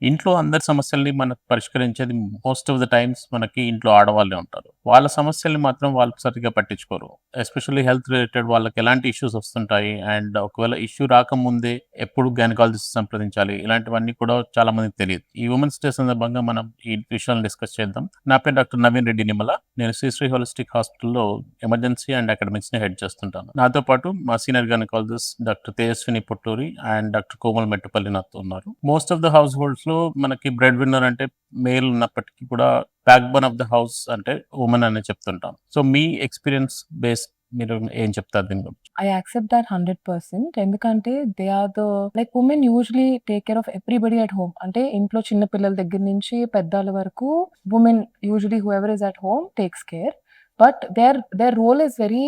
ఇంట్లో అందరి సమస్యల్ని మనకు పరిష్కరించేది మోస్ట్ ఆఫ్ ద టైమ్స్ మనకి ఇంట్లో ఆడవాళ్ళే ఉంటారు. వాళ్ళ సమస్యల్ని మాత్రం వాళ్ళు సరిగ్గా పట్టించుకోరు. ఎస్పెషల్లీ హెల్త్ రిలేటెడ్ వాళ్ళకి ఎలాంటి ఇష్యూస్ వస్తుంటాయి. అండ్ ఒకవేళ ఇష్యూ రాకముందే ఎప్పుడు గైనకాలజిస్ట్ సంప్రదించాలి. ఇలాంటివన్నీ కూడా చాలా మందికి తెలీదు. ఈ వుమెన్స్ డే సందర్భంగా మనం ఈ విషయాలను డిస్కస్ చేద్దాం. నా పేరు డాక్టర్ నవీన్ రెడ్డి నిమ్మల. నేను శ్రీశ్రీ హోలిస్టిక్ హాస్పిటల్‌లో ఎమర్జెన్సీ అండ్ అకాడమిక్స్‌ని హెడ్ చేస్తుంటాను. నాతో పాటు మా senior gynaecologist doctor Tejaswini Putturi and doctor Komal Mettupalli నాతో ఉన్నారు. మోస్ట్ ఆఫ్ ద హౌస్ హోల్డ్స్‌లో మనకి బ్రెడ్ విన్నర్ అంటే మేల్ ఉన్నప్పటికీ కూడా back bone of the house అంటే వుమెన్ అనే చెప్తుంటాం. సో మీ ఎక్స్‌పీరియన్స్ బేస్డ్ మీరు ఏం చెప్తారు దీని గురించి? I accept that 100% ఎందుకంటే they are the like women usually take care of everybody at home. అంటే ఇంట్లో చిన్న పిల్లల దగ్గర నుంచి పెద్దాళ్ళ వరకు women usually whoever is at home takes care. But their role is very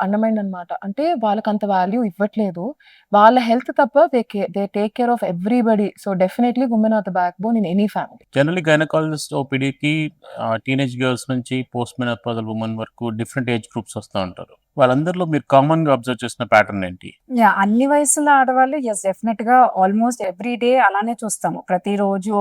undermined అనమాట. అంటే వాళ్ళకంత వాల్యూ ఇవ్వట్లేదు. వాళ్ళ హెల్త్ తప్ప they take care of everybody. So definitely women are the back bone in any family. Generally gynaecologist ఓపీడీకి teenage girls నుంచి post menopausal women వరకు different age groups వస్తా ఉంటారు. వాళ్ళందరిలో మీరు కామన్‌గా అబ్జర్వ్ చేసిన ప్యాటర్న్ ఏంటి? అన్ని వయసుల ఆడవాళ్ళు డెఫినెట్‌గా ఆల్‌మోస్ట్ ఎవ్రీ డే అలానే చూస్తాము. ప్రతిరోజు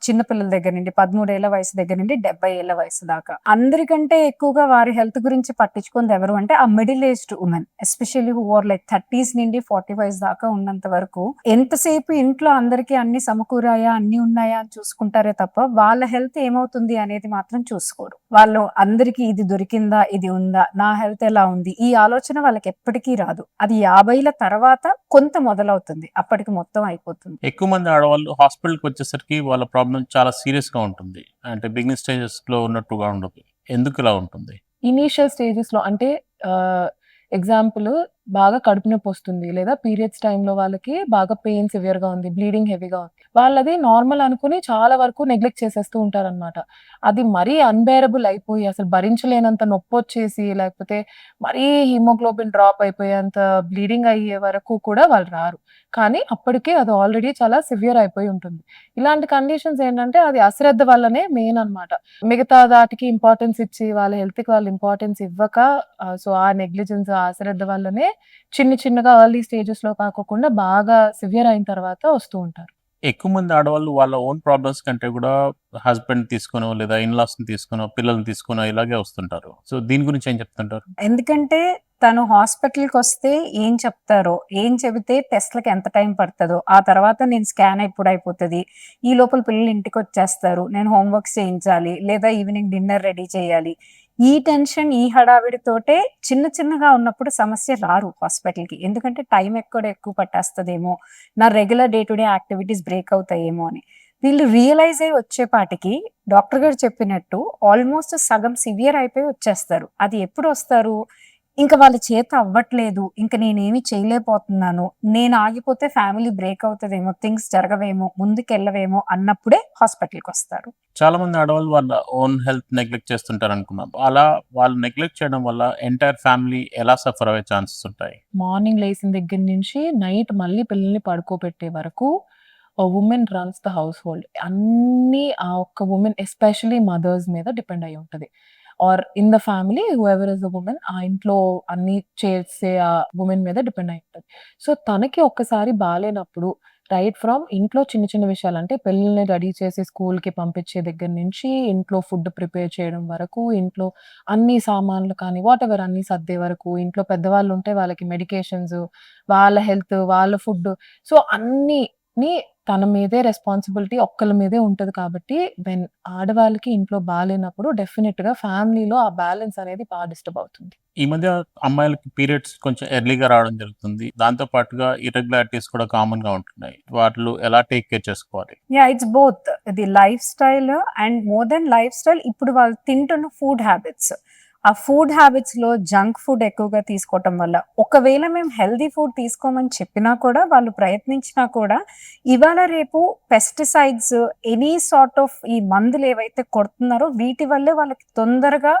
చిన్న పిల్లల దగ్గర నుండి 13 ఏళ్ల వయసు దగ్గర నుండి 70 ఏళ్ల వయసు దాకా. అందరికంటే ఎక్కువగా వారి హెల్త్ గురించి పట్టించుకునేది ఎవరు అంటే ఆ middle aged women. Especially who are like 30s నుండి 45 దాకా ఉన్నంత వరకు ఎంతసేపు ఇంట్లో అందరికీ అన్ని సమకూరాయా, అన్ని ఉన్నాయా అని చూసుకుంటారే తప్ప వాళ్ళ హెల్త్ ఏమవుతుంది అనేది మాత్రం చూసుకోరు. వాళ్ళు అందరికీ ఇది దొరికిందా, ఇది ఉందా, నా హెల్త్ ఎలా ఉంది, ఈ ఆలోచన వాళ్ళకి ఎప్పటికీ రాదు. అది 50ల తర్వాత కొంత మొదలవుతుంది. అప్పటికి మొత్తం అయిపోతుంది. ఎక్కువ మంది ఆడవాళ్ళు హాస్పిటల్‌కి వచ్చేసరికి వాళ్ళ ప్రాబ్లమ్ చాలా సీరియస్‌గా ఉంటుంది. అంటే బిగినింగ్ స్టేజెస్‌లో ఉన్నట్టుగా ఉండదు. ఎందుకు ఇలా ఉంటుంది? ఇనీషియల్ స్టేజెస్‌లో అంటే ఎగ్జాంపుల్ బాగా కడుపు నొప్పొస్తుంది. లేదా పీరియడ్స్ టైమ్‌లో వాళ్ళకి బాగా పెయిన్ సివియర్‌గా ఉంది. బ్లీడింగ్ హెవీగా ఉంది. వాళ్ళది నార్మల్ అనుకుని చాలా వరకు నెగ్లెక్ట్ చేసేస్తూ ఉంటారనమాట. అది మరీ అన్‌బేరబుల్ అయిపోయి అసలు భరించలేనంత నొప్పొచ్చేసి లేకపోతే మరీ హిమోగ్లోబిన్ డ్రాప్ అయిపోయేంత బ్లీడింగ్ అయ్యే వరకు కూడా వాళ్ళు రారు. కానీ అప్పటికే అది ఆల్రెడీ చాలా సివియర్ అయిపోయి ఉంటుంది. ఇలాంటి కండిషన్స్ ఏంటంటే అది అశ్రద్ధ వల్లనే మెయిన్ అనమాట. మిగతా దాటికి ఇంపార్టెన్స్ ఇచ్చి వాళ్ళ హెల్త్‌కి వాళ్ళు ఇంపార్టెన్స్ ఇవ్వక సో ఆ నెగ్లిజెన్స్, ఆ అశ్రద్ధ వల్లనే చిన్నగా ఎర్లీ స్టేజెస్‌లో కాకోకుండా బాగా సివియర్ అయిన తర్వాత వస్తూ ఉంటారు. ఎక్కువ మంది ఆడవాళ్ళు వాళ్ళ ఓన్ ప్రాబ్లమ్స్ కంటే కూడా హస్బెండ్ తీసుకొనో, లేదా ఇన్‌లాస్‌ని తీసుకొనో, పిల్లల్ని తీసుకొనో ఇలాగే వస్తుంటారు. సో దీని గురించి ఏం చెప్తుంటారు? ఎందుకంటే తను హాస్పిటల్‌కొస్తే ఏం చెప్తారో, ఏం చెబితే టెస్ట్‌లకి ఎంత టైం పడతదో, ఆ తర్వాత నేను స్కాన్ ఎప్పుడైపోతది, ఈ లోపల పిల్లలు ఇంటికొచ్చేస్తారు, నేను హోమ్ వర్క్స్ చేయించాలి, లేదా ఈవినింగ్ డిన్నర్ రెడీ చేయాలి. ఈ టెన్షన్, ఈ హడావిడితోటే చిన్నగా ఉన్నప్పుడు సమస్య రారు హాస్పిటల్‌కి. ఎందుకంటే టైం ఎక్కువ పట్టేస్తదేమో, నా regular day to day activities break అవుతాయేమో అని. వీళ్ళు రియలైజ్ అయ్యి వచ్చేపాటికి డాక్టర్ గారు చెప్పినట్టు ఆల్మోస్ట్ సగం సివియర్ అయిపోయి వచ్చేస్తారు. అది ఎప్పుడొస్తారు? ఇంక వాళ్ళ చేత అవ్వట్లేదు. ఇంక నేనేమి చేయలేకపోతున్నాను. నేను ఆగిపోతే ఫ్యామిలీ బ్రేక్ అవుతదేమో, థింగ్స్ జరగవేమో, ముందుకెళ్ళవేమో అన్నప్పుడే హాస్పిటల్‌కొస్తారు. చాలా మంది ఆడవాళ్ళు వాళ్ళ ఓన్ హెల్త్ నెగ్లెక్ట్ చేస్తుంటారనుకున్నాం. అలా వాళ్ళు నెగ్లెక్ట్ చేయడం వల్ల ఎంటైర్ ఫ్యామిలీ ఎలా సఫర్ అయ్యే ఛాన్సెస్ ఉంటాయి? మార్నింగ్ లేసిన దగ్గర నుంచి నైట్ మళ్ళీ పిల్లల్ని పడుకోబెట్టే వరకు women runs the household. అన్నీ ఆ ఒక్క వుమెన్ ఎస్పెషల్లీ మదర్స్ మీద డిపెండ్ అయ్యి ఉంటది. Or in the family whoever is the women ఆ ఇంట్లో అన్నీ చేసే ఆ వుమెన్ మీద డిపెండ్ అయ్యి ఉంటది. సో తనకి ఒక్కసారి బాలేనప్పుడు రైట్ ఫ్రమ్ ఇంట్లో చిన్న విషయాలు అంటే పిల్లల్ని రెడీ చేసి స్కూల్‌కి పంపించే దగ్గర నుంచి ఇంట్లో ఫుడ్ ప్రిపేర్ చేయడం వరకు, ఇంట్లో అన్ని సామాన్లు కానీ వాటెవర్ అన్నీ సర్దే వరకు, ఇంట్లో పెద్దవాళ్ళుంటే వాళ్ళకి మెడికేషన్స్, వాళ్ళ హెల్త్, వాళ్ళ ఫుడ్ సో అన్నీని తన మీదే రెస్పాన్సిబిలిటీ ఒక్కళ్ళ మీదే ఉంటది కాబట్టి వెన్ ఆడవాళ్ళకి ఇంట్లో బాలేనప్పుడు డెఫినిట్‌గా ఫ్యామిలీలో ఆ బ్యాలెన్స్ అనేది డిస్టర్బ్ అవుతుంది. ఈ మధ్య అమ్మాయిలకి పీరియడ్స్ కొంచెం ఎర్లీగా రావడం జరుగుతుంది. దాంతో పాటుగా ఇర్రెగ్యులారిటీస్ కూడా కామన్‌గా ఉంటున్నాయి. వాటిలో ఎలా టేక్ కేర్ చేసుకోవాలి? It's both. ఇది life style and more than life style ఇప్పుడు వాళ్ళు తింటున్న ఫుడ్ హ్యాబిట్స్. ఆ ఫుడ్ హ్యాబిట్స్‌లో జంక్ ఫుడ్ ఎక్కువగా తీసుకోవటం వల్ల, ఒకవేళ మేము హెల్తీ ఫుడ్ తీసుకోమని చెప్పినా కూడా, వాళ్ళు ప్రయత్నించినా కూడా, ఇవాళ రేపు పెస్టిసైడ్స్, ఎనీ సార్ట్ ఆఫ్ ఈ మందులేవైతే కొడుతున్నారో వీటి వల్లే వాళ్ళకి తొందరగా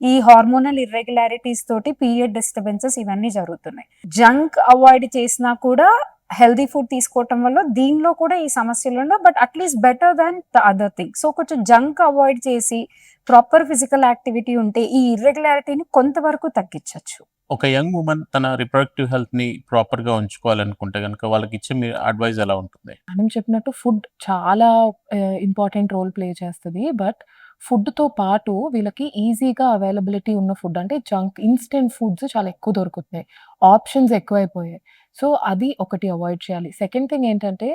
ఈ హార్మోనల్ ఇర్రెగ్యులారిటీస్ తోటి పీరియడ్ డిస్టర్బెన్సెస్ ఇవన్నీ జరుగుతున్నాయి. జంక్ అవాయిడ్ చేసినా కూడా హెల్తీ ఫుడ్ తీసుకోవటం వల్ల దీనిలో కూడా ఈ సమస్యలుండవు. But at least better than the other thing. So కొంచెం జంక్ అవాయిడ్ చేసి ప్రాపర్ ఫిజికల్ యాక్టివిటీ ఉంటే ఈ ఇర్రెగ్యులారిటీని కొంతవరకు తగ్గించొచ్చు. ఒక యంగ్ వుమన్ తన రిప్రొడక్టివ్ హెల్త్‌ని ప్రాపర్‌గా ఉంచుకోవాలనుకుంటే గనుక వాళ్ళకిచ్చే మీ అడ్వైస్ ఎలా ఉంటుంది? మనం చెప్పినట్టు ఫుడ్ చాలా ఇంపార్టెంట్ రోల్ ప్లే చేస్తది. బట్ ఫుడ్‌తో పాటు వీళ్ళకి ఈజీగా అవైలబిలిటీ ఉన్న ఫుడ్ అంటే ఇన్‌స్టంట్ ఫుడ్స్ చాలా ఎక్కువ దొరుకుతున్నాయి. ఆప్షన్స్ ఎక్కువైపోయాయి. సో, అది ఒకటి అవాయిడ్ చేయాలి. సెకండ్ థింగ్ ఏంటంటే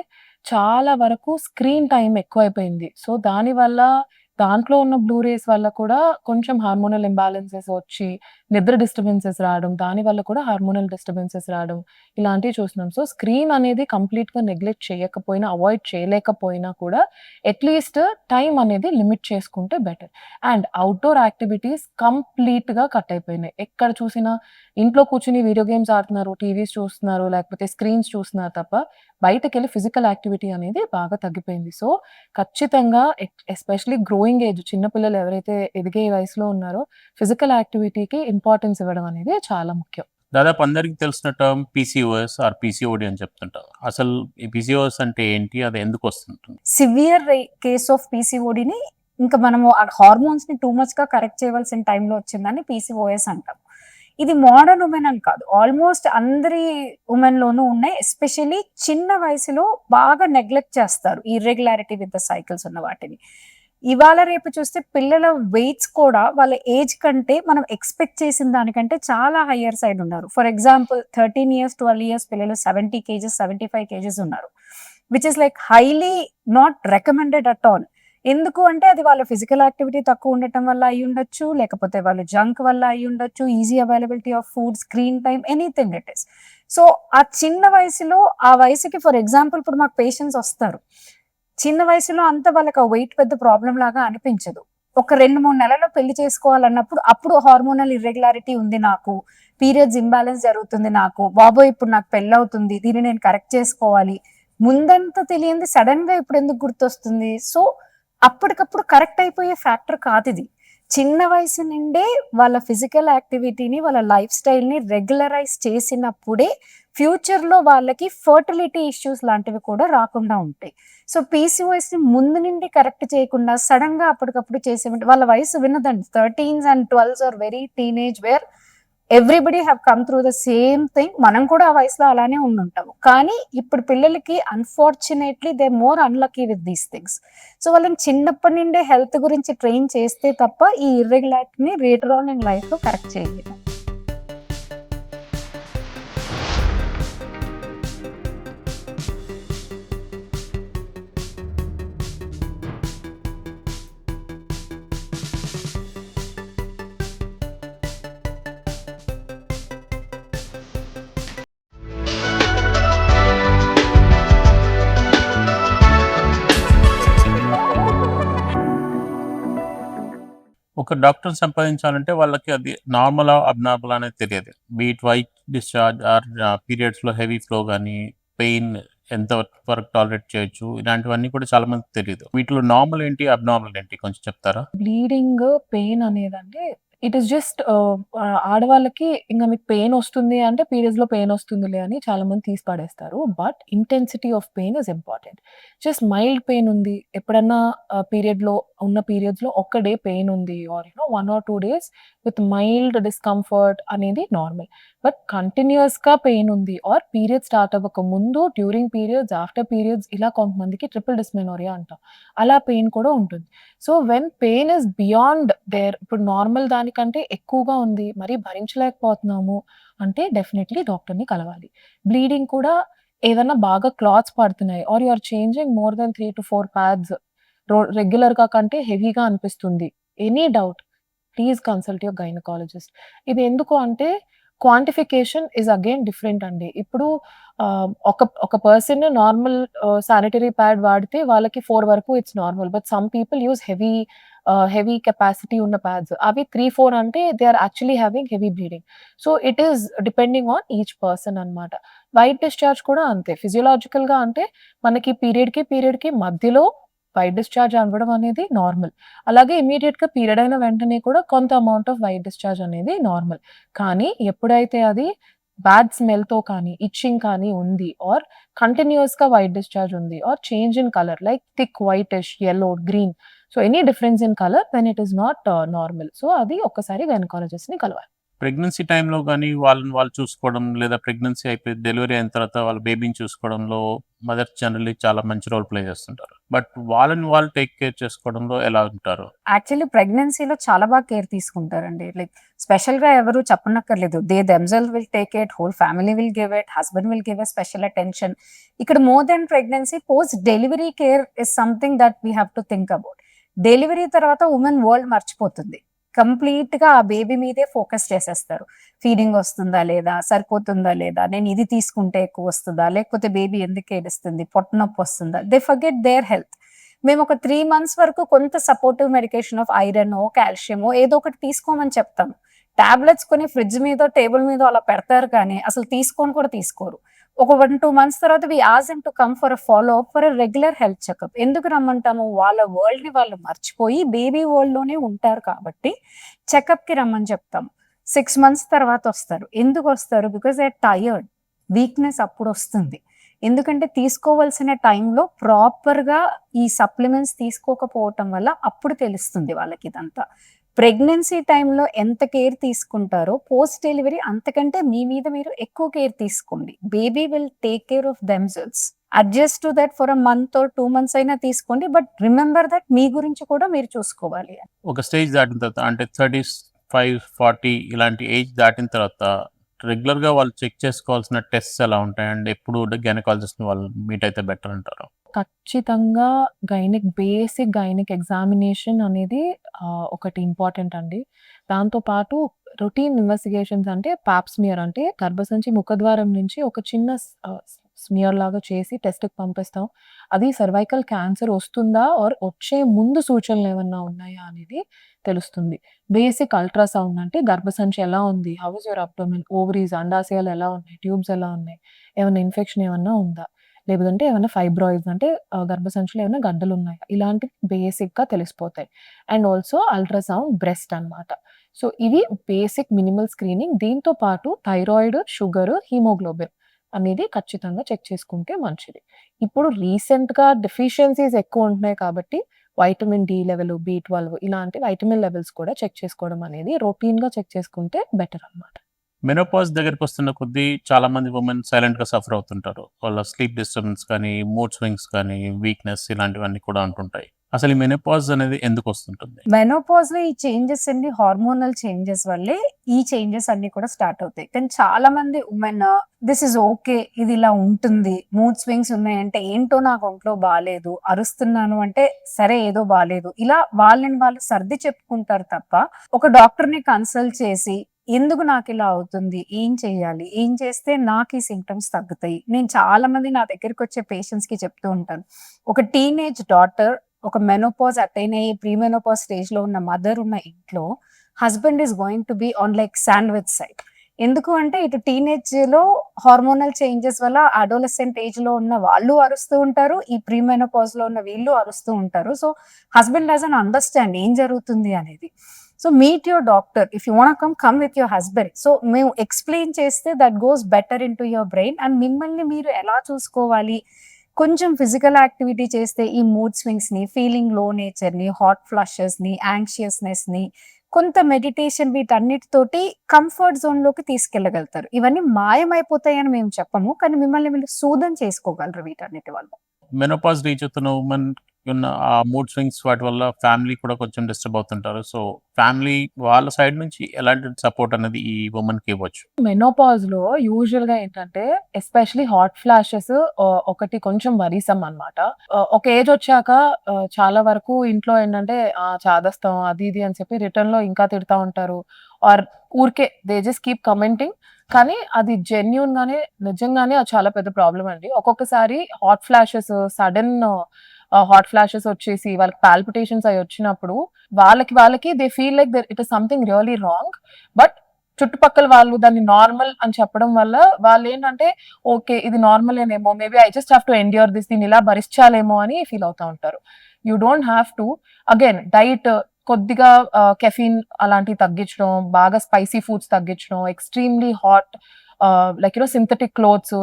చాలా వరకు స్క్రీన్ టైమ్ ఎక్కువైపోయింది. సో, దానివల్ల దాంట్లో ఉన్న బ్లూ రేస్ వల్ల కూడా కొంచెం హార్మోనల్ ఇంబాలెన్సెస్ వచ్చి నిద్ర డిస్టర్బెన్సెస్ రావడం, దానివల్ల కూడా హార్మోనల్ డిస్టర్బెన్సెస్ రావడం ఇలాంటివి చూస్తున్నాం. సో, స్క్రీన్ అనేది కంప్లీట్‌గా నెగ్లెక్ట్ చేయకపోయినా, అవాయిడ్ చేయలేకపోయినా కూడా అట్‌లీస్ట్ టైమ్ అనేది లిమిట్ చేసుకుంటే బెటర్. అండ్ ఔట్‌డోర్ యాక్టివిటీస్ కంప్లీట్‌గా కట్ అయిపోయినాయి. ఎక్కడ చూసినా ఇంట్లో కూర్చొని వీడియో గేమ్స్ ఆడుతున్నారు, టీవీస్ చూస్తున్నారు, లేకపోతే స్క్రీన్స్ చూస్తున్నారు తప్ప బయటకెళ్ళి ఫిజికల్ యాక్టివిటీ అనేది బాగా తగ్గిపోయింది. సో, ఖచ్చితంగా ఎస్పెషల్లీ గ్రోయింగ్ ఏజ్ చిన్న పిల్లలు ఎవరైతే ఎదిగే వయసులో ఉన్నారో ఫిజికల్ యాక్టివిటీకి ఇంపార్టెన్స్ ఇవ్వడం అనేది చాలా ముఖ్యం. దాదాపు అందరికి తెలిసిన టర్మ్ పీసీఓఎస్ ఆర్ పీసీఓడీ అని చెప్తుంటారు. అసలు ఈ పీసీఓఎస్ అంటే ఏంటి? అది ఎందుకొస్తుంటుంది? సివియర్ కేస్ ఆఫ్ పీసీఓడిని ఇంకా మనము ఆ హార్మోన్స్‌ని టూ మచ్‌గా కరెక్ట్ చేయవలసిన టైంలో వచ్చిందని పీసీఓఎస్ అంటాం. ఇది మోడర్న్ వుమెన్ అని కాదు. ఆల్మోస్ట్ అందరి వుమెన్‌లోనూ ఉన్నాయి. ఎస్పెషల్లీ చిన్న వయసులో బాగా నెగ్లెక్ట్ చేస్తారు. ఇర్రెగ్యులారిటీ విత్ ద సైకిల్స్ ఉన్న వాటిని. ఇవాళ రేపు చూస్తే పిల్లల వెయిట్స్ కూడా వాళ్ళ ఏజ్ కంటే మనం ఎక్స్‌పెక్ట్ చేసిన దానికంటే చాలా హయ్యర్ సైడ్ ఉన్నారు. ఫర్ ఎగ్జాంపుల్ 13 ఇయర్స్, 12 ఇయర్స్ పిల్లలు 70 కేజెస్, 75 కేజెస్ ఉన్నారు. Which is like highly not recommended at all. ఎందుకు అంటే అది వాళ్ళ ఫిజికల్ యాక్టివిటీ తక్కువ ఉండటం వల్ల అయ్యుండొచ్చు, లేకపోతే వాళ్ళు జంక్ వల్ల అయ్యుండొచ్చు, easy availability of food, screen time, anything it is. So, ఆ చిన్న వయసులో ఆ వయసుకి ఫర్ ఎగ్జాంపుల్ ఇప్పుడు మాకు పేషెంట్స్ వస్తారు. చిన్న వయసులో అంత వాళ్ళకి ఆ వెయిట్ పెద్ద ప్రాబ్లమ్ లాగా అనిపించదు. ఒక 2, 3 నెలల్లో పెళ్లి చేసుకోవాలన్నప్పుడు అప్పుడు హార్మోనల్ ఇర్రెగ్యులారిటీ ఉంది నాకు, పీరియడ్స్ ఇంబాలెన్స్ జరుగుతుంది నాకు, బాబోయ్! ఇప్పుడు నాకు పెళ్లవుతుంది, దీన్ని నేను కరెక్ట్ చేసుకోవాలి. ముందంతా తెలియంది సడెన్‌గా ఇప్పుడెందుకు గుర్తొస్తుంది? సో, అప్పటికప్పుడు కరెక్ట్ అయిపోయే ఫ్యాక్టర్ కాదిది. చిన్న వయసు నుండే వాళ్ళ ఫిజికల్ యాక్టివిటీని, వాళ్ళ లైఫ్ స్టైల్‌ని రెగ్యులరైజ్ చేసినప్పుడే ఫ్యూచర్‌లో వాళ్ళకి ఫెర్టిలిటీ ఇష్యూస్ లాంటివి కూడా రాకుండా ఉంటాయి. సో, పీసీఓఎస్‌ని ముందు నుండి కరెక్ట్ చేయకుండా సడెన్‌గా అప్పటికప్పుడు చేసేమంటే వాళ్ళ వయసు వినదండి. 13స్ అండ్ 12స్ are very teenage where everybody have come through the same thing. మనం కూడా ఆ వయసులో అలానే ఉండుంటాము. కానీ ఇప్పుడు పిల్లలకి unfortunately they more unlucky with these things. So, వాళ్ళని చిన్నప్పటి నుండే హెల్త్ గురించి ట్రైన్ చేస్తే తప్ప ఈ ఇర్రెగ్యులారిటీని లేటర్ ఆన్ ఇన్ లైఫ్‌లో కరెక్ట్ చేయలేము. ఒక డాక్టర్‌ని సంపాదించాలంటే వాళ్ళకి అది నార్మలా? అబ్నార్మలా? అనేది తెలియదు. Be it white discharge or పీరియడ్స్‌లో హెవీ ఫ్లో గాని, పెయిన్ ఎంత వరకు టాలరేట్ చేయొచ్చు, ఇలాంటివన్నీ కూడా చాలా మందికి తెలీదు. వీటిలో నార్మల్ ఏంటి? అబ్నార్మల్ ఏంటి? కొంచెం చెప్తారా? బ్లీడింగ్, పెయిన్ అనేదంటే ఇట్ ఈస్ జస్ట్ ఆడవాళ్ళకి ఇంక మీకు పెయిన్ వస్తుంది అంటే పీరియడ్స్‌లో పెయిన్ వస్తుందిలే అని చాలామంది తీసి పడేస్తారు. But intensity of pain is important. Just mild pain ఉంది. ఎప్పుడన్నా పీరియడ్స్‌లో ఒక్క డే పెయిన్ ఉంది or 1 or 2 days with mild discomfort అనేది నార్మల్. బట్ కంటిన్యూయస్‌గా పెయిన్ ఉంది ఆర్ పీరియడ్స్ స్టార్ట్ అవ్వక ముందు, డ్యూరింగ్ పీరియడ్స్, ఆఫ్టర్ పీరియడ్స్ ఇలా కొంతమందికి ట్రిపుల్ డిస్మెనోరియా అంటాం. అలా పెయిన్ కూడా ఉంటుంది. So, when pain is beyond ఇప్పుడు నార్మల్ దానికంటే ఎక్కువగా ఉంది, మరీ భరించలేకపోతున్నాము అంటే డెఫినెట్‌లీ డాక్టర్‌ని కలవాలి. బ్లీడింగ్ కూడా ఏదన్నా బాగా క్లాత్స్ పడుతున్నాయి or you are changing more than 3-4 pads రెగ్యులర్‌గా కంటే హెవీగా అనిపిస్తుంది. Any doubt please consult your gynaecologist. ఇది ఎందుకు అంటే క్వాంటిఫికేషన్ ఈస్ అగైన్ డిఫరెంట్ అండి. ఇప్పుడు ఒక పర్సన్ నార్మల్ శానిటరీ ప్యాడ్ వాడితే వాళ్ళకి 4 వరకు it's normal. But some people use heavy capacity ఉన్న ప్యాడ్స్. అవి 3-4 అంటే they are actually having heavy bleeding. So, it is depending on each person అన్నమాట. వైట్ డిశ్చార్జ్ కూడా అంతే. ఫిజియోలాజికల్‌గా అంటే మనకి పీరియడ్‌కి మధ్యలో వైట్ డిశ్చార్జ్ అవ్వడం అనేది నార్మల్. అలాగే ఇమ్మీడియేట్‌గా పీరియడ్ అయిన వెంటనే కూడా కొంత అమౌంట్ ఆఫ్ వైట్ డిశ్చార్జ్ అనేది నార్మల్. కానీ ఎప్పుడైతే అది బ్యాడ్ స్మెల్‌తో కానీ, ఇచ్చింగ్ కానీ ఉంది ఆర్ కంటిన్యూయస్‌గా వైట్ డిశ్చార్జ్ ఉంది or change in colour like thick whitish, yellow, green. So, any difference in colour then it is not normal. So, అది ఒక్కసారి గైనకాలజిస్ట్‌ని కలవాలి. ప్రెగ్నెన్సీ టైంలో గానీ, వాళ్ళని వాళ్ళు చూసుకోవడం, లేదా ప్రెగ్నెన్సీ అయిపోయి డెలివరీ అయిన తర్వాత వాళ్ళ బేబీని చూసుకోవడంలో మదర్స్ జనరల్లీ చాలా మంచి రోల్ ప్లే చేస్తుంటారు. బట్ వాళ్ళని వాళ్ళు టేక్ కేర్ చేసుకోవడంలో ఎలా ఉంటారు? యాక్చువల్లీ ప్రెగ్నెన్సీలో చాలా బాగా కేర్ తీసుకుంటారండి. లైక్ స్పెషల్‌గా ఎవరు చెప్పనక్కర్లేదు. They themselves will take it, whole family will give it, husband will give a special attention. ఇక్కడ more than pregnancy post delivery care is something that we have to think about. Delivery తర్వాత women world మర్చిపోతుంది. కంప్లీట్‌గా ఆ baby మీదే focus చేసేస్తారు. Feeding వస్తుందా లేదా? సరిపోతుందా లేదా? నేను ఇది తీసుకుంటే ఎక్కువ వస్తదా? లేకపోతే బేబీ ఎందుకు ఏడుస్తుంది? పొట్ట నొప్పి వస్తుందా? They forget their health. మేము ఒక 3 మంత్స్ వరకు కొంత సపోర్టివ్ మెడికేషన్ ఆఫ్ ఐరనో, కాల్షియమో ఏదో ఒకటి తీసుకోమని చెప్తాము. టాబ్లెట్స్ కొని ఫ్రిడ్జ్ మీదో, టేబుల్ మీదో అలా పెడతారు కానీ అసలు తీసుకొని కూడా తీసుకోరు. ఒక 1, 2 మంత్స్ తర్వాత we ask them to come for a follow up for a regular health checkup. ఎందుకు రమ్మంటాము? వాళ్ళ వరల్డ్‌ని వాళ్ళు మర్చిపోయి బేబీ వరల్డ్‌లోనే ఉంటారు కాబట్టి చెకప్‌కి రమ్మని చెప్తాము. 6 మంత్స్ తర్వాత వస్తారు. ఎందుకొస్తారు? Because they are tired. వీక్‌నెస్ అప్పుడొస్తుంది. ఎందుకంటే తీసుకోవాల్సిన టైంలో ప్రాపర్‌గా ఈ సప్లిమెంట్స్ తీసుకోకపోవటం వల్ల అప్పుడు తెలుస్తుంది వాళ్ళకిదంతా. ప్రెగ్నెన్సీ టైంలో ఎంత కేర్ తీసుకుంటారో పోస్ట్ డెలివరీ అంతకంటే మీ మీద మీరు ఎక్కువ కేర్ తీసుకోండి. Baby will take care of themselves. Adjust to that for a month or 2 months అయినా తీసుకోండి. బట్ రిమెంబర్ దట్ మీ గురించి కూడా మీరు చూసుకోవాలి. ఒక స్టేజ్ దాటిన తర్వాత అంటే 35, 40 ఇలాంటి ఏజ్ దాటిన తర్వాత రెగ్యులర్‌గా వాళ్ళు చెక్ చేసుకోవాల్సిన టెస్ట్స్ ఎలా ఉంటాయి? అండ్ ఎప్పుడు గైనకాలజిస్ట్‌ని వాళ్ళు మీట్ అయితే బెటర్ అంటారు? ఖచ్చితంగా బేసిక్ గైనిక్ ఎగ్జామినేషన్ అనేది ఒకటి ఇంపార్టెంట్ అండి. దాంతో పాటు రొటీన్ ఇన్వెస్టిగేషన్స్ అంటే పాప్ స్మియర్ అంటే గర్భసంచి ముఖద్వారం నుంచి ఒక చిన్న స్మియర్ లాగా చేసి టెస్ట్‌కి పంపిస్తాం. అది సర్వైకల్ క్యాన్సర్ వస్తుందా? ఆర్ వచ్చే ముందు సూచనలు ఏమన్నా ఉన్నాయా అనేది తెలుస్తుంది. బేసిక్ అల్ట్రాసౌండ్ అంటే గర్భసంచి ఎలా ఉంది? How is your abdomen? Ovaries, అండాశయాలు ఎలా ఉన్నాయి? ట్యూబ్స్ ఎలా ఉన్నాయి? ఏమన్నా ఇన్ఫెక్షన్ ఏమన్నా ఉందా? లేదంటే ఏమన్నా ఫైబ్రాయిడ్స్ అంటే గర్భసంచిలో ఏమైనా గడ్డలున్నాయా? ఇలాంటివి బేసిక్‌గా తెలిసిపోతాయి. అండ్ ఆల్సో అల్ట్రాసౌండ్ బ్రెస్ట్ అన్నమాట. సో, ఇవి బేసిక్ మినిమల్ స్క్రీనింగ్. దీంతో పాటు థైరాయిడ్, షుగర్, హిమోగ్లోబిన్ అనేది ఖచ్చితంగా చెక్ చేసుకుంటే మంచిది. ఇప్పుడు రీసెంట్‌గా డెఫిషియన్సీస్ ఎక్కువ ఉంటున్నాయి కాబట్టి వైటమిన్ డి లెవెల్, బి12 ఇలాంటి వైటమిన్ లెవెల్స్ కూడా చెక్ చేసుకోవడం అనేది రొటీన్‌గా చెక్ చేసుకుంటే బెటర్ అన్నమాట. మెనోపాజ్ దగ్గరికొస్తున్న కొద్దీ చాలామంది వుమెన్ సైలెంట్‌గా సఫర్ అవుతుంటారు. వాళ్ళ స్లీప్ డిస్టర్బెన్స్ కానీ, మూడ్ స్వింగ్స్ కానీ, వీక్‌నెస్ ఇలాంటివన్నీ కూడా ఉంటుంటాయి. అసలు ఈ మెనోపాజ్ అనేది ఎందుకొస్తుంటుంది? మెనోపాజ్‌లో ఈ చేంజెస్ అన్ని హార్మోనల్ చేంజెస్ వల్లే ఈ చేంజెస్ అన్ని కూడా స్టార్ట్ అవుతాయి. కానీ చాలా మంది వుమెన్ దిస్ ఇస్ ఓకే. ఇది ఇలా ఉంటుంది. మూడ్ స్వింగ్స్ ఉన్నాయంటే ఏంటో నాకు ఒంట్లో బాలేదు. అరుస్తున్నాను అంటే సరే ఏదో బాలేదు. ఇలా వాళ్ళని వాళ్ళు సర్ది చెప్పుకుంటారు తప్ప ఒక డాక్టర్‌ని కన్సల్ట్ చేసి ఎందుకు నాకిలా అవుతుంది? ఏం చేయాలి? ఏం చేస్తే నాకు ఈ సింప్టమ్స్ తగ్గుతాయి? నేను చాలా మంది నా దగ్గరికొచ్చే పేషెంట్స్‌కి చెప్తూ ఉంటాను. ఒక టీనేజ్ డాటర్ ఒక మెనోపాజ్ అటైన్ అయ్యి ప్రీ మెనోపాజ్ స్టేజ్‌లో ఉన్న మదర్ ఉన్న ఇంట్లో husband is going to be on like sandwich side. ఎందుకు అంటే ఇటు టీనేజ్‌లో హార్మోనల్ చేంజెస్ వల్ల అడోలసెంట్ ఏజ్‌లో ఉన్న వాళ్ళు అరుస్తూ ఉంటారు. ఈ ప్రీ మెనోపాజ్‌లో ఉన్న వీళ్ళు అరుస్తూ ఉంటారు. సో, హస్బెండ్ డజంట్ అండర్‌స్టాండ్ ఏం జరుగుతుంది అనేది. So, meet your doctor. If you want come with your husband. So, మేము ఎక్స్‌ప్లెయిన్ చేస్తే that goes better into your brain and మిమ్మల్ని మీరు ఎలా చూసుకోవాలి? కొంచెం ఫిజికల్ యాక్టివిటీ చేస్తే ఈ మూడ్ స్వింగ్స్‌ని, ఫీలింగ్ లో నేచర్‌ని, హాట్ ఫ్లషెస్‌ని, యాంగ్షియస్‌నెస్‌ని, కొంత మెడిటేషన్ వీటన్నిటితోటి కంఫర్ట్ జోన్‌లోకి తీసుకెళ్ళగలుగుతారు. ఇవన్నీ మాయమైపోతాయని మేము చెప్పము. కానీ మిమ్మల్ని మీరు సూదన్ చేసుకోగలరు వీటన్నిటి వల్ల. మెనోపాజ్ రీచ్ అవుతున్న వుమెన్ ఉన్న ఆ మూడ్ స్వింగ్స్ వాటి వల్ల ఫ్యామిలీ కూడా కొంచెం డిస్టర్బ్ అవుతుంటారు. సో, ఫ్యామిలీ వాళ్ళ సైడ్ నుంచి ఎలాంటి సపోర్ట్ అనేది ఈ వుమెన్‌కి ఇవ్వచ్చు? మెనోపాజ్‌లో యూజువల్‌గా ఏంటంటే ఎస్పెషల్లీ హాట్ ఫ్లాషెస్ ఒకటి కొంచెం వరీసమ్ అన్నమాట. ఒక ఏజ్ వచ్చాక చాలా వరకు ఇంట్లో ఏంటంటే చాదస్తం అది ఇది అని చెప్పి రిటర్న్‌లో ఇంకా తిడతా ఉంటారు. ఆర్ ఊరికే దే జస్ట్ కీప్ కమెంటింగ్. కానీ అది నిజంగానే అది చాలా పెద్ద ప్రాబ్లమ్ అండి. ఒక్కొక్కసారి hot flashes sudden hot flashes వచ్చేసి వాళ్ళకి పాల్పిటేషన్స్ అయి వచ్చినప్పుడు వాళ్ళకి they feel like it is something really wrong. But చుట్టుపక్కల వాళ్ళు దాన్ని నార్మల్ అని చెప్పడం వల్ల వాళ్ళేంటంటే ఓకే. ఇది నార్మలేనేమో. Maybe I just have to endure this. దీన్ని ఇలా భరించాలేమో అని ఫీల్ అవుతా ఉంటారు. You don't have to. Again diet కొద్దిగా కెఫీన్ అలాంటివి తగ్గించడం, బాగా స్పైసీ ఫుడ్స్ తగ్గించడం, extremely hot like synthetic clothes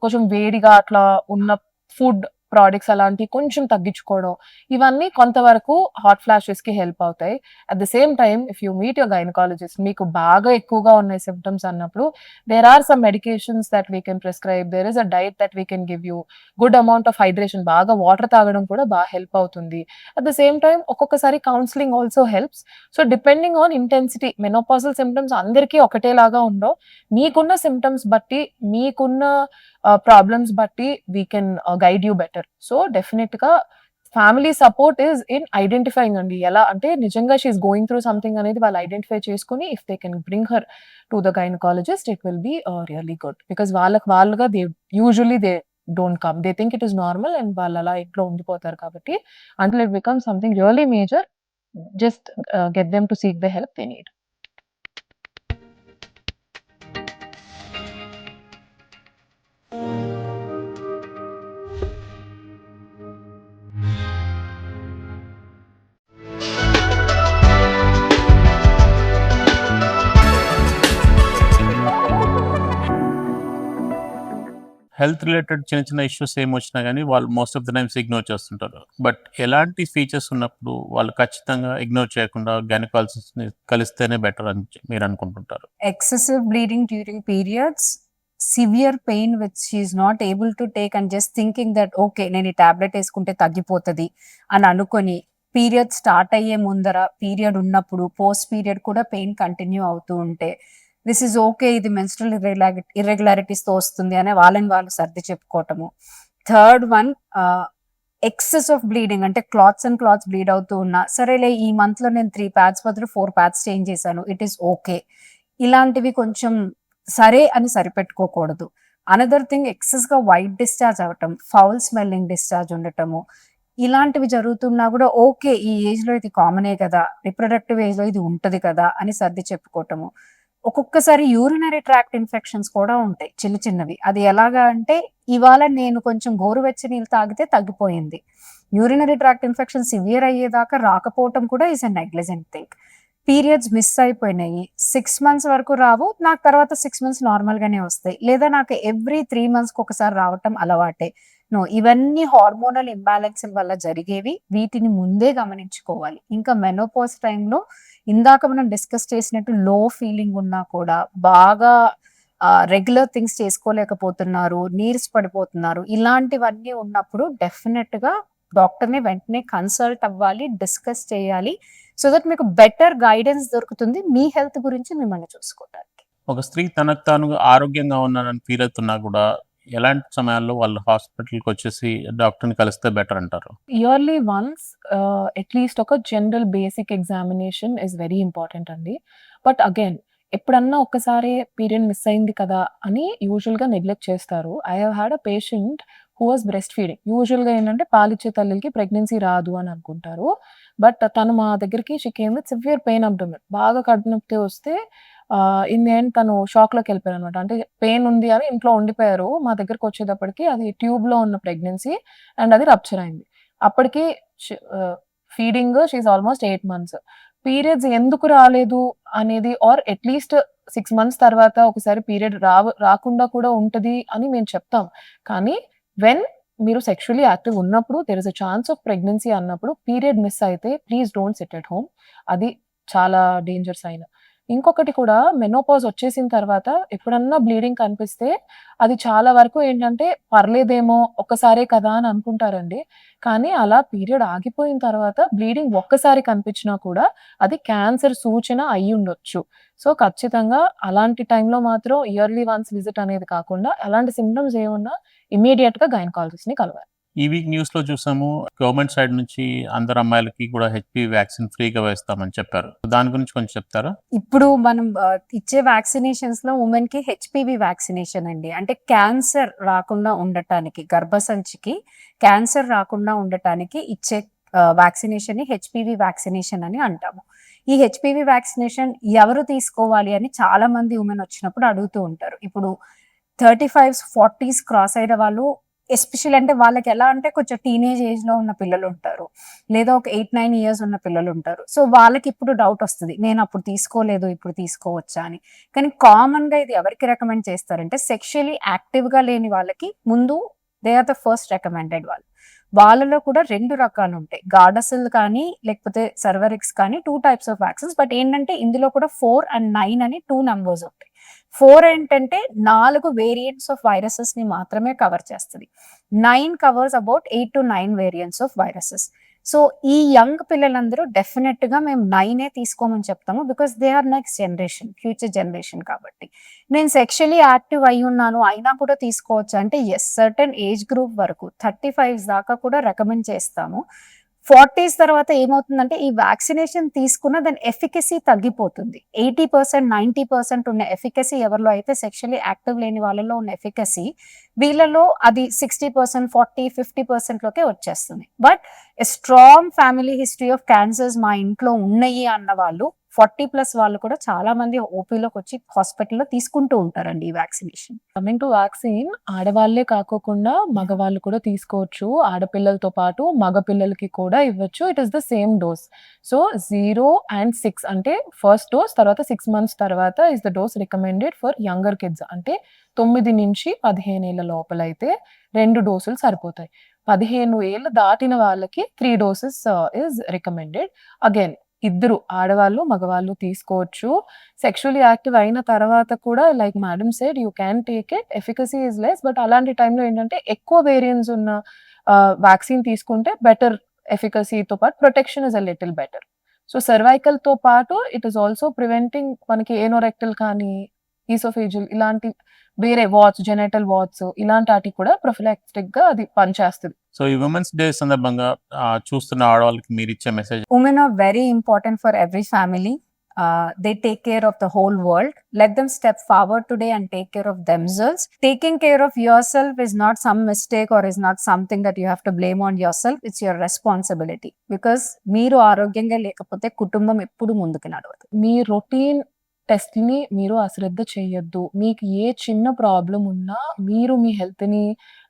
కొంచెం వేడిగా అట్లా ఉన్న ఫుడ్ ప్రోడక్ట్స్ అలాంటివి కొంచెం తగ్గించుకోవడం, ఇవన్నీ కొంతవరకు హాట్ ఫ్లాషెస్‌కి హెల్ప్ అవుతాయి. At the same time if you meet your gynaecologist మీకు బాగా ఎక్కువగా ఉన్నాయి సింప్టమ్స్ అన్నప్పుడు there are some medications that we can prescribe. There is a diet that we can give you. Good amount of hydration, బాగా water తాగడం కూడా బాగా help అవుతుంది. అట్ ద సేమ్ టైమ్ ఒక్కొక్కసారి counselling also helps. So depending on intensity menopausal symptoms అందరికీ ఒకటేలాగా ఉండవు. మీకున్న సింప్టమ్స్ బట్టి, మీకున్న ప్రాబ్లమ్స్ బట్టి we can guide you better. So డెఫినెట్‌గా family support is in identifying అండి. ఎలా అంటే నిజంగా she is going through something అనేది వాళ్ళు ఐడెంటిఫై చేసుకొని if they can bring her to the gynaecologist it will be really good. Because వాళ్ళకి వాళ్ళుగా usually don't come. They think it is normal and వాళ్ళు అలా ఇంట్లో ఉండిపోతారు కాబట్టి until it becomes something really major just get them to seek the help they need. Health related చిన్న చిన్న issues ఏమొచ్చినా గానీ వాళ్ళు most of the times ignore చేస్తుంటారు. బట్ ఎలాంటి ఫీచర్స్ ఉన్నప్పుడు వాళ్ళు ఖచ్చితంగా ఇగ్నోర్ చేయకుండా గైనకాలజిస్ట్‌ని కలిస్తేనే బెటర్ అని మీరు అనుకుంటుంటారు? Excessive bleeding during periods, severe pain which she is not able to take and just thinking that okay నేను ఈ టాబ్లెట్ వేసుకుంటే తగ్గిపోతుంది అని అనుకొని పీరియడ్ స్టార్ట్ అయ్యే ముందర, పీరియడ్ ఉన్నప్పుడు, పోస్ట్ పీరియడ్ కూడా పెయిన్ కంటిన్యూ అవుతూ ఉంటే దిస్ ఈజ్ ఓకే ఇది మెన్స్ట్రల్ ఇర్రెగ్యులారిటీస్తో వస్తుంది అనే వాళ్ళని వాళ్ళు సర్ది చెప్పుకోవటము. Third one excess of bleeding అంటే క్లాత్స్ అండ్ క్లాత్స్ బ్లీడ్ అవుతూ ఉన్నా సరేలే ఈ మంత్లో నేను 3 ప్యాడ్స్ బదులు 4 ప్యాడ్స్ చేంజ్ చేశాను, ఇట్ ఈస్ ఓకే. ఇలాంటివి కొంచెం సరే అని సరిపెట్టుకోకూడదు. అనదర్ థింగ్ ఎక్సెస్గా వైట్ డిశ్చార్జ్ అవ్వటం, ఫౌల్ స్మెల్లింగ్ డిశ్చార్జ్ ఉండటము, ఇలాంటివి జరుగుతున్నా కూడా ఓకే ఈ ఏజ్లో ఇది కామనే కదా, రిప్రొడక్టివ్ ఏజ్లో ఇది ఉంటుంది కదా అని సర్ది చెప్పుకోవటము. ఒక్కొక్కసారి యూరినరీ ట్రాక్ట్ ఇన్ఫెక్షన్స్ కూడా ఉంటాయి చిన్న చిన్నవి. అది ఎలాగా అంటే ఇవాళ నేను కొంచెం గోరువెచ్చని నీళ్ళు తాగితే తగ్గిపోయింది. యూరినరీ ట్రాక్ట్ ఇన్ఫెక్షన్ సివియర్ అయ్యేదాకా రాకపోవటం కూడా is a negligent thing. Periods miss అయిపోయినాయి, 6 మంత్స్ వరకు రావు, నాకు తర్వాత 6 మంత్స్ నార్మల్గానే వస్తాయి, లేదా నాకు ఎవ్రీ 3 మంత్స్కి ఒకసారి రావటం అలవాటే. నో, ఇవన్నీ హార్మోనల్ ఇంబ్యాలెన్స్ వల్ల జరిగేవి. వీటిని ముందే గమనించుకోవాలి. ఇంకా మెనోపాజ్ టైంలో ఇందాక మనం డిస్కస్ చేసినట్టు లో ఫీలింగ్ ఉన్నా కూడా బాగా రెగ్యులర్ థింగ్స్ చేసుకోలేకపోతున్నారు, నీరస పడిపోతున్నారు, ఇలాంటివన్నీ ఉన్నప్పుడు డెఫినెట్గా డాక్టర్ని వెంటనే కన్సల్ట్ అవ్వాలి, డిస్కస్ చేయాలి. సో దట్ మీకు బెటర్ గైడెన్స్ దొరుకుతుంది మీ హెల్త్ గురించి మిమ్మల్ని చూసుకోవడానికి. ఒక స్త్రీ తనకు తాను ఆరోగ్యంగా ఉన్నానని ఫీల్ అవుతున్నా కూడా ఎలాంటి సమయాల్లో వాళ్ళు హాస్పిటల్‌కి వచ్చేసి డాక్టర్‌ని కలిస్తే బెటర్ అంటారు? ఇయర్లీ వన్స్ అట్లీస్ట్ ఒక general basic examination is very important అండి. బట్ అగైన్ ఎప్పుడన్నా ఒక్కసారి పీరియడ్ మిస్ అయింది కదా అని యూజువల్గా నెగ్లెక్ట్ చేస్తారు. I have had a patient who was breast feeding. యూజువల్గా ఏంటంటే పాలిచ్చే తల్లికి ప్రెగ్నెన్సీ రాదు అని అనుకుంటారు. బట్ తను మా దగ్గరికి she came with severe pain abdomen. బాగా కడుపు నొప్పి వస్తే ఇన్ ది ఎండ్ తను షాక్‌లోకి వెళ్ళిపోయారు అనమాట. అంటే పెయిన్ ఉంది అని ఇంట్లో ఉండిపోయారు. మా దగ్గరికి వచ్చేటప్పటికి అది ట్యూబ్‌లో ఉన్న ప్రెగ్నెన్సీ అండ్ అది రప్చర్ అయింది. అప్పటికి feeding she is almost 8 months. Periods ఎందుకు రాలేదు అనేది ఆర్ అట్లీస్ట్ 6 మంత్స్ తర్వాత ఒకసారి పీరియడ్ రాకుండా కూడా ఉంటది అని మేము చెప్తాం. కానీ వెన్ మీరు సెక్షువల్లీ యాక్టివ్ ఉన్నప్పుడు there is a chance of pregnancy అన్నప్పుడు పీరియడ్ మిస్ అయితే please don't sit at home. అది చాలా డేంజర్ సైన్. ఇంకొకటి కూడా మెనోపాజ్ వచ్చేసిన తర్వాత ఎప్పుడన్నా బ్లీడింగ్ కనిపిస్తే అది చాలా వరకు ఏంటంటే పర్లేదేమో ఒక్కసారే కదా అని అనుకుంటారండి. కానీ అలా పీరియడ్ ఆగిపోయిన తర్వాత బ్లీడింగ్ ఒక్కసారి కనిపించినా కూడా అది క్యాన్సర్ సూచన అయ్యుండొచ్చు. సో ఖచ్చితంగా అలాంటి టైంలో మాత్రం ఇయర్లీ వన్స్ విజిట్ అనేది కాకుండా అలాంటి సింప్టమ్స్ ఏమున్నా ఇమ్మీడియేట్‌గా గైనకాలజిస్ట్‌ని కలవాలి. ఈ వీక్ న్యూస్‌లో చూసాము గవర్నమెంట్ సైడ్ నుంచి అందరు అమ్మాయిలకి కూడా హెచ్‌పివి వ్యాక్సిన్ ఫ్రీగా వేస్తామని చెప్పారు. దాని గురించి కొంచెం చెప్తారా? ఇప్పుడు మనం ఇచ్చే వ్యాక్సినేషన్స్‌లో ఉమెన్‌కి హెచ్‌పివి వ్యాక్సినేషన్ అండి. అంటే క్యాన్సర్ రాకుండా ఉండటానికి, గర్భసంచికి క్యాన్సర్ రాకుండా ఉండటానికి ఇచ్చే వ్యాక్సినేషన్‌ని హెచ్‌పివి వ్యాక్సినేషన్ అని అంటాము. ఈ హెచ్‌పివి వ్యాక్సినేషన్ ఎవరు తీసుకోవాలి అని చాలా మంది ఉమెన్ వచ్చినప్పుడు అడుగుతూ ఉంటారు. ఇప్పుడు 35s, 40s క్రాస్ అయిన వాళ్ళు ఎస్పెషల్లీ అంటే వాళ్ళకి ఎలా అంటే కొంచెం టీనేజ్ ఏజ్‌లో ఉన్న పిల్లలు ఉంటారు. లేదా ఒక 8, 9 ఇయర్స్ ఉన్న పిల్లలు ఉంటారు. సో వాళ్ళకి ఇప్పుడు డౌట్ వస్తది. నేను అప్పుడు తీసుకోలేదు, ఇప్పుడు తీసుకోవచ్చా అని. కానీ కామన్‌గా ఇది ఎవరికి రికమెండ్ చేస్తారంటే సెక్షువల్లీ యాక్టివ్‌గా లేని వాళ్ళకి ముందు they are the first recommended వాళ్ళు. వాళ్ళలో కూడా 2 రకాలు ఉంటాయి. గార్డాసిల్ కానీ లేకపోతే సర్వరిక్స్ కానీ 2 టైప్స్ ఆఫ్ వ్యాక్సిన్స్. బట్ ఏంటంటే ఇందులో కూడా 4 అండ్ 9 అని 2 నంబర్స్ ఉంటాయి. 4 ఏంటంటే 4 వేరియంట్స్ ఆఫ్ వైరసెస్ ని మాత్రమే కవర్ చేస్తది. 9 covers about 8-9 variants of viruses. So ఈ యంగ్ పిల్లలందరూ డెఫినెట్‌గా మేము 9 తీసుకోమని చెప్తాము. Because they are next generation, future generation కాబట్టి. నేను సెక్షువల్లీ యాక్టివ్ అయ్యున్నాను అయినా కూడా తీసుకోవచ్చా అంటే యెస్. సర్టెన్ ఏజ్ గ్రూప్ వరకు 35 దాకా కూడా రికమెండ్ చేస్తాము. 40s తర్వాత ఏమవుతుందంటే ఈ వ్యాక్సినేషన్ తీసుకున్న దాని ఎఫికసీ తగ్గిపోతుంది. 80%, 90% ఉన్న ఎఫికసీ ఎవరిలో అయితే సెక్షువల్లీ యాక్టివ్ లేని వాళ్ళలో ఉన్న ఎఫికసీ వీళ్ళలో అది 60%, 40, 50% లోకే వచ్చేస్తుంది. But a strong family history of cancers మా ఇంట్లో ఉన్నాయి అన్న వాళ్ళు 40+ వాళ్ళు కూడా చాలా మంది ఓపీలోకి వచ్చి హాస్పిటల్‌లో తీసుకుంటూ ఉంటారండి ఈ వ్యాక్సినేషన్. కమింగ్ టు వ్యాక్సిన్, ఆడవాళ్ళే కాకోకుండా మగవాళ్ళు కూడా తీసుకోవచ్చు. ఆడపిల్లలతో పాటు మగ పిల్లలకి కూడా ఇవ్వచ్చు. It is the same dose. So 0 and 6 అంటే ఫస్ట్ డోస్, తర్వాత 6 months తర్వాత is the dose recommended for younger kids. అంటే 9 నుంచి 15 ఏళ్ల లోపలైతే 2 డోసులు సరిపోతాయి. 15 ఏళ్ళు దాటిన వాళ్ళకి 3 డోసెస్ ఈస్ రికమెండెడ్. అగైన్ ఇద్దరు ఆడవాళ్ళు, మగవాళ్ళు తీసుకోవచ్చు. సెక్షువల్లీ యాక్టివ్ అయిన తర్వాత కూడా like madam said you can take it. Efficacy is less. But అలాంటి టైంలో ఏంటంటే ఎక్కువ వేరియంట్స్ ఉన్న వ్యాక్సిన్ తీసుకుంటే బెటర్ ఎఫికసీతో పాటు protection is a little better. So సర్వైకల్‌తో పాటు ఇట్ ఈస్ ఆల్సో ప్రివెంటింగ్ మనకి ఏనోరెక్టల్ కానీ, ఈసోఫేజియల్ ఇలాంటి వేరే వాట్స్, జెనైటల్ వాట్స్ ఇలాంటి ఆటికి కూడా ప్రొఫిలాక్టిక్‌గా అది పనిచేస్తది. సో ఈ ఉమెన్స్ డే సందర్భంగా చూస్తున్న ఆడవాళ్ళకి మీరిచ్చే message? Women are very important for every family. They take care of the whole world. Let them step forward today and take care of themselves. Taking care of yourself is not some mistake or is not something that you have to blame on yourself. It's your responsibility. Because మీరు ఆరోగ్యంగా లేకపోతే కుటుంబం ఎప్పుడు ముందుకు నడవదు. మీ routine టెస్ట్‌ని మీరు అశ్రద్ధ చేయొద్దు. మీకు ఏ చిన్న ప్రాబ్లమ్ ఉన్నా మీరు మీ హెల్త్‌ని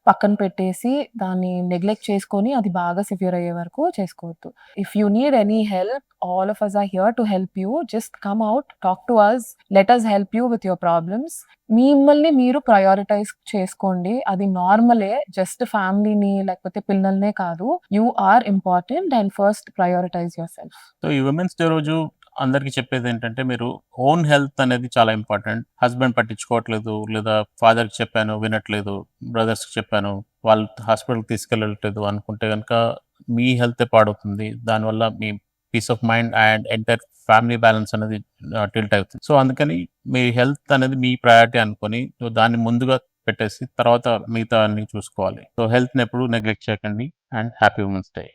పక్కన పెట్టేసి దాన్ని నెగ్లెక్ట్ చేసుకొని అది బాగా సివియర్ అయ్యే వరకు చేసుకోవద్దు. If you need any help, all of us are here to help you. Just come out, talk to us, let us help you with your problems. మిమ్మల్ని మీరు ప్రయారిటైజ్ చేసుకోండి. అది నార్మలే. జస్ట్ ఫ్యామిలీని లేకపోతే పిల్లల్నే కాదు. You are important and first prioritize yourself. So ఈ ఉమెన్స్ డే రోజు అందరికి చెప్పేది ఏంటంటే మీరు ఓన్ హెల్త్ అనేది చాలా ఇంపార్టెంట్. హస్బెండ్ పట్టించుకోవట్లేదు, లేదా ఫాదర్కి చెప్పాను వినట్లేదు, బ్రదర్స్కి చెప్పాను వాళ్ళు హాస్పిటల్కి తీసుకెళ్ళట్లేదు అనుకుంటే కనుక మీ హెల్త్ పాడవుతుంది. దానివల్ల మీ peace of mind and entire family balance అనేది టిల్ట్ అవుతుంది. సో అందుకని మీ హెల్త్ అనేది మీ ప్రయారిటీ అనుకొని దాన్ని ముందుగా పెట్టేసి తర్వాత మిగతా అన్ని చూసుకోవాలి. సో హెల్త్ని ఎప్పుడు నెగ్లెక్ట్ చేయకండి. And happy women's day.